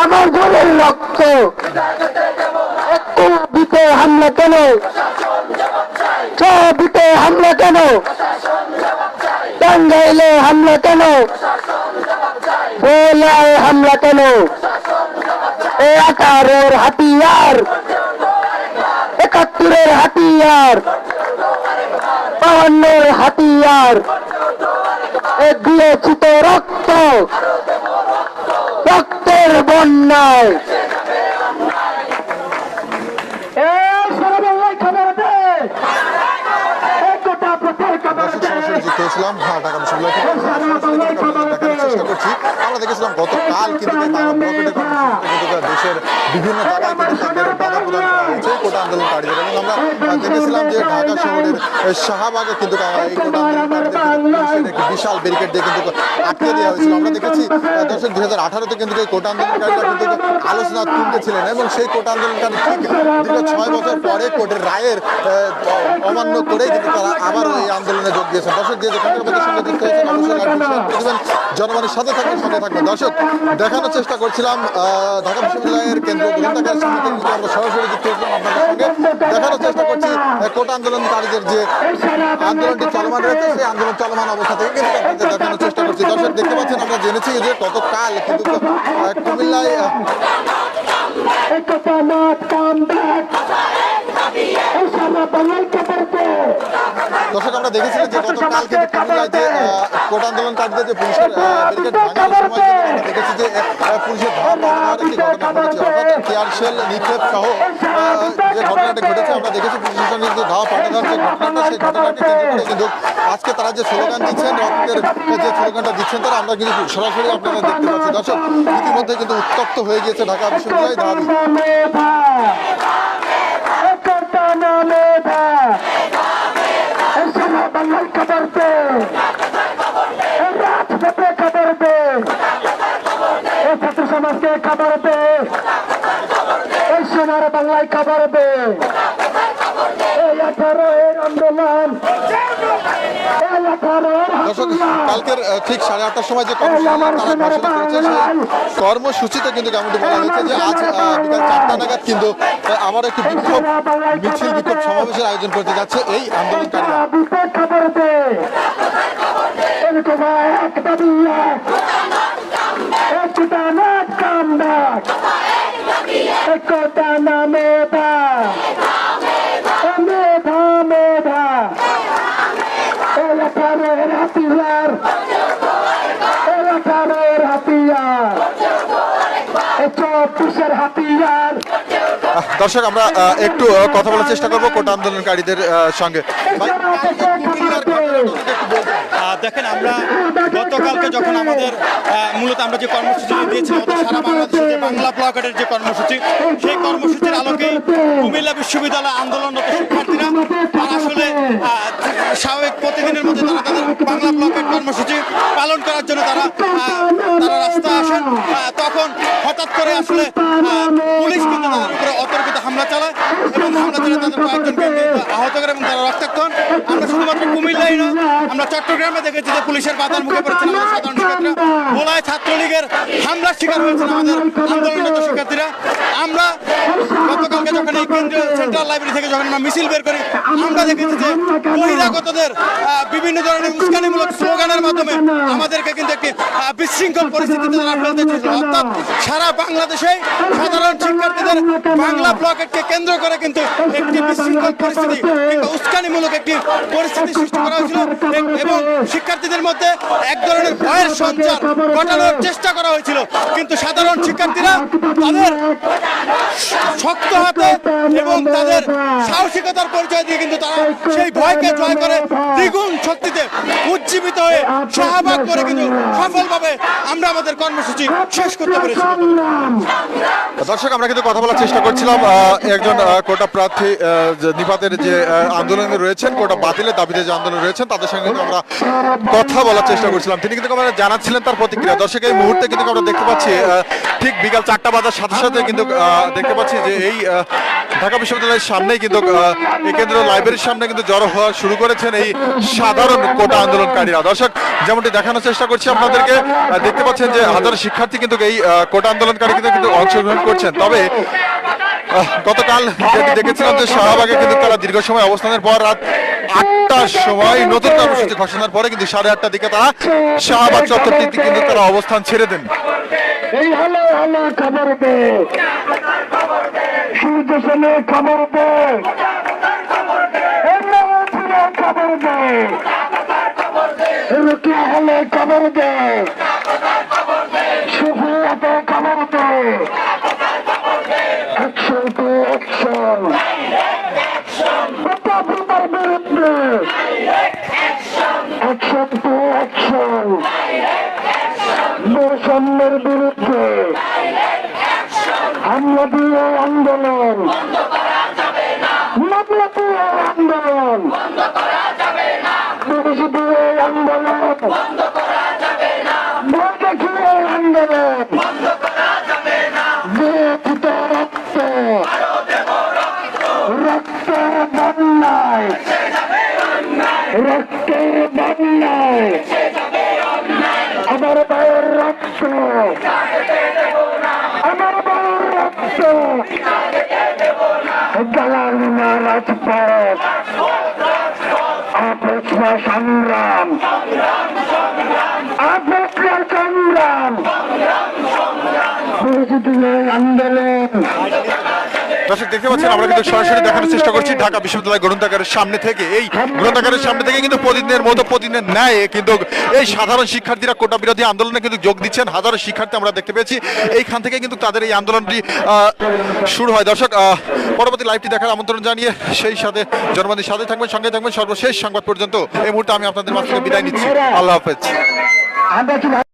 আমার বোনের রক্ত একটু দিতে হামলা কেন, দিতে হামলা কেন, টাঙ্গাইলে হামলা কেন, ভোলায় হামলা কেন, এ 18-এর হাতিয়ার, 71-এর হাতিয়ার, 52-এর হাতিয়ার, এ দিয়েছি তো রক্ত, রক্তের বন্যায়। যুক্ত হয়েছিলাম ঢাকা বিশ্ববিদ্যালয় থেকে দেখানোর চেষ্টা করছি। আমরা দেখেছিলাম গতকাল কিন্তু দেশের বিভিন্ন জায়গায় কিন্তু তাদের বাধা প্রদান করা হয়েছে কোটা আন্দোলনকারীদের, এবং আমরা দেখেছিলাম যে ঢাকা শহরের শাহবাগে কিন্তু এই কোটা আন্দোলনকারীদের একটি বিশাল ব্যারিকেড দিয়ে কিন্তু আটকে দেওয়া হয়েছিল। আমরা দেখেছি দর্শক 2018-তে কিন্তু এই কোটা আন্দোলনকারীরা কিন্তু আলোচনা তুলতেছিলেন, এবং সেই কোটা আন্দোলনকারী ঠিক দীর্ঘ 6 বছর পরে কোর্টের রায়ের অমান্য করেই কিন্তু তারা আবার এই আন্দোলনে যোগ দিয়েছেন। দর্শক যে যেখানে আমাদের সঙ্গে যুক্ত হয়েছেন অবশ্যই দেখবেন, জনগণের সাথে থাকবেন, সঙ্গে থাকবেন। দর্শক দেখানোর চেষ্টা করছিলাম ঢাকা বিশ্ববিদ্যালয়ের কেন্দ্রীয় গ্রন্থাগারের সামনে থেকে আমরা সরাসরি যুক্ত হয়েছিলাম আপনাদের সঙ্গে। দেখানোর চেষ্টা করছি কোটা আন্দোলনকারীদের যে আন্দোলনটি চলমান রয়েছে সেই আন্দোলন চলমান অবস্থা থেকে কিন্তু আপনাদের দেখানোর চেষ্টা করছি। দর্শক দেখতে পাচ্ছেন, আমরা জেনেছি যে গতকাল কিন্তু কুমিল্লায় দর্শক আমরা দেখেছিলাম যে গতকাল কিন্তু কুমিল্লায় যে কোটা আন্দোলনকারীদের যে পুলিশের ব্যারিকেড ভাঙানোর সময় আমরা দেখেছি যে পুলিশের ধাওয়া পাল্টানোর একটি ঘটনা ঘটেছে, অর্থাৎ টিয়ারশেল নিক্ষেপ সহ যে ঘটনাটি ঘটেছে আমরা দেখেছি প্রশাসনের যে ধাওয়া পাল্টানোর যে ঘটনাটা, সেই ঘটনাটি কেন্দ্র করে কিন্তু আজকে তারা যে স্লোগান দিচ্ছেন, রক্তের যে স্লোগানটা দিচ্ছেন তারা, আমরা কিন্তু সরাসরি আপনারা দেখতে পাচ্ছি। দর্শক ইতিমধ্যে কিন্তু উত্তপ্ত হয়ে গিয়েছে ঢাকা বিশ্ববিদ্যালয় দাবি। বাংলায় খবর দে, রাজপথে খবর দে, এই ছাত্র সমাজকে খবর দে, এই সোনার বাংলায় খবর দে, এই 18-এর আন্দোলন, দর্শক কালকের ঠিক 8:30টার সময় যে কর্মসূচিতে কিন্তু এমনটি বলা হয়েছে যে আজ বিকাল 4টা নাগাদ কিন্তু আবার একটি বিক্ষোভ মিছিল, বিক্ষোভ সমাবেশের আয়োজন করতে যাচ্ছে এই আন্দোলনকারীরা। দর্শক আমরা একটু কথা বলার চেষ্টা করবো কোটা আন্দোলনকারীদের সঙ্গে। দেখেন, আমরা গতকালকে যখন আমাদের মূলত আমরা যে কর্মসূচি দিয়েছিলাম সারা বাংলাদেশে যে বাংলা ব্লকেটের যে কর্মসূচি, সেই কর্মসূচির আলোকেই কুমিল্লা বিশ্ববিদ্যালয় আন্দোলনরত শিক্ষার্থীরা তারা আসলে স্বাভাবিক প্রতিদিনের মধ্যে তারা তাদের বাংলা ব্লকেট কর্মসূচি পালন করার জন্য তারা রাস্তায় আসেন। তখন হঠাৎ করে আসলে পুলিশ কিন্তু তাদের উপরে অতর্কিত হামলা চালায়, এবং হামলা চালায় তাদের কয়েকজনকে আহত করে এবং তারা রক্তাক্ত হন। আমরা শুধুমাত্র কুমিল্লাই না, আমরা চট্টগ্রামে দেখেছি যে পুলিশের বাধার মুখে পড়েছেন আমাদের সাধারণ শিক্ষার্থীরা, ভোলায় ছাত্রলীগের হামলার শিকার হয়েছেন আমাদের আন্দোলনরত শিক্ষার্থীরা। আমরা গতকালকে যখন এই কেন্দ্রীয় সেন্ট্রাল লাইব্রেরি থেকে যখন আমরা মিছিল বের করি, আমরা দেখেছি যে বহিরাগতদের বিভিন্ন ধরনের উস্কানিমূলক স্লোগানের মাধ্যমে আমাদেরকে কিন্তু একটি বিশৃঙ্খল পরিস্থিতিতে তারা ফেলতে চেয়েছিল। অর্থাৎ সারা বাংলাদেশে সাধারণ শিক্ষার্থীদের বাংলা ব্লকেটকে কেন্দ্র করে কিন্তু একটি বিশৃঙ্খল পরিস্থিতি কিংবা উস্কানিমূলক একটি পরিস্থিতি সৃষ্টি করা হয়েছিল, এবং শিক্ষার্থীদের মধ্যে এক ধরনের ভয়ের সঞ্চার ঘটানোর চেষ্টা করা হয়েছিল। কিন্তু সাধারণ শিক্ষার্থীরা তাদের শক্ত হাতে এবং তাদের সাহসিকতার পরিচয় দিয়ে কিন্তু তারা সেই ভয়কে জয় করে দ্বিগুণ শক্তিতে উজ্জীবিত হয়ে শাহবাগ করে কিন্তু সফলভাবে আমরা আমাদের কর্মসূচি শেষ করতে পেরেছি। দর্শক আমরা কিন্তু কথা বলার চেষ্টা করছিলাম একজন কোটা প্রার্থী নিপাতের যে আন্দোলনে রয়েছেন, কোটা বাতিলের দাবিতে যে আন্দোলন রয়েছেন তাদের সঙ্গে কিন্তু আমরা কথা বলার চেষ্টা করছিলাম। তিনি কিন্তু আমরা জানাচ্ছিলেন তার প্রতিক্রিয়া। দর্শক এই মুহূর্তে কিন্তু আমরা দেখতে পাচ্ছি ঠিক বিকাল 4টা বাজার সাথে সাথে কিন্তু দেখতে পাচ্ছি যে এই ঢাকা বিশ্ববিদ্যালয়ের সামনেই কিন্তু এই কেন্দ্রীয় লাইব্রেরির সামনে কিন্তু জড়ো হওয়া শুরু করেছেন এই সাধারণ কোটা আন্দোলনকারীরা। দর্শক, যেমনটি দেখানোর চেষ্টা করছি আপনাদেরকে, দেখতে পাচ্ছেন যে হাজার শিক্ষার্থী কিন্তু এই কোটা আন্দোলনকারী কিন্তু অংশগ্রহণ করছেন। তবে গতকাল যেটি দেখেছিলাম যে শাহবাগে কিন্তু তারা দীর্ঘ সময় অবস্থানের পর রাত 8টার সময় নতুন কর্মসূচি ঘোষণার পরে কিন্তু 8:30টার দিকে তারা শাহবাগ চত্বরটিতে কিন্তু তারা অবস্থান ছেড়ে দেন। এই হলো খবর দে, সূর্য সেনে খবর দে, খবর দে, রুকিয়া হলে খবর দে, সুফিয়াতে খবর দে, অ্যাকশন টু অ্যাকশন, প্রতাপের বিরুদ্ধে অ্যাকশন টু অ্যাকশন, বৈষম্যের বিরুদ্ধে হামলা দিয়ে আন্দোলন, মামলা দিয়ে আন্দোলন, পুলিশ দিয়ে আন্দোলন, ভয় দেখিয়ে আন্দোলন, দিয়েছিত রক্ত, রক্তের বন্যায়, রক্তের বন্যায়, আমার ভাইয়ের রক্ত, আমার ভাইয়ের রক্ত, জালালিনা রাজপথ, আপসা সংগ্রাম, আপসা সংগ্রাম, আন্দোলন। দর্শক, দেখতে পাচ্ছেন আমরা কিন্তু সরাসরি দেখানোর চেষ্টা করছি ঢাকা বিশ্ববিদ্যালয় গ্রন্থাগারের সামনে থেকে। এই গ্রন্থাগারের সামনে থেকে কিন্তু প্রতিদিনের মতো প্রতিদিনের ন্যায় কিন্তু এই সাধারণ শিক্ষার্থীরা কোটা বিরোধী আন্দোলনে কিন্তু যোগ দিচ্ছেন। হাজারো শিক্ষার্থী আমরা দেখতে পেয়েছি এইখান থেকে কিন্তু তাদের এই আন্দোলনটি শুরু হয়। দর্শক, পরবর্তী লাইভটি দেখার আমন্ত্রণ জানিয়ে সেই সাথে জনমানের সাথে থাকবেন, সঙ্গে থাকবেন সর্বশেষ সংবাদ পর্যন্ত। এই মুহূর্তে আমি আপনাদের মাঝ থেকে বিদায় নিচ্ছি। আল্লাহ হাফেজ।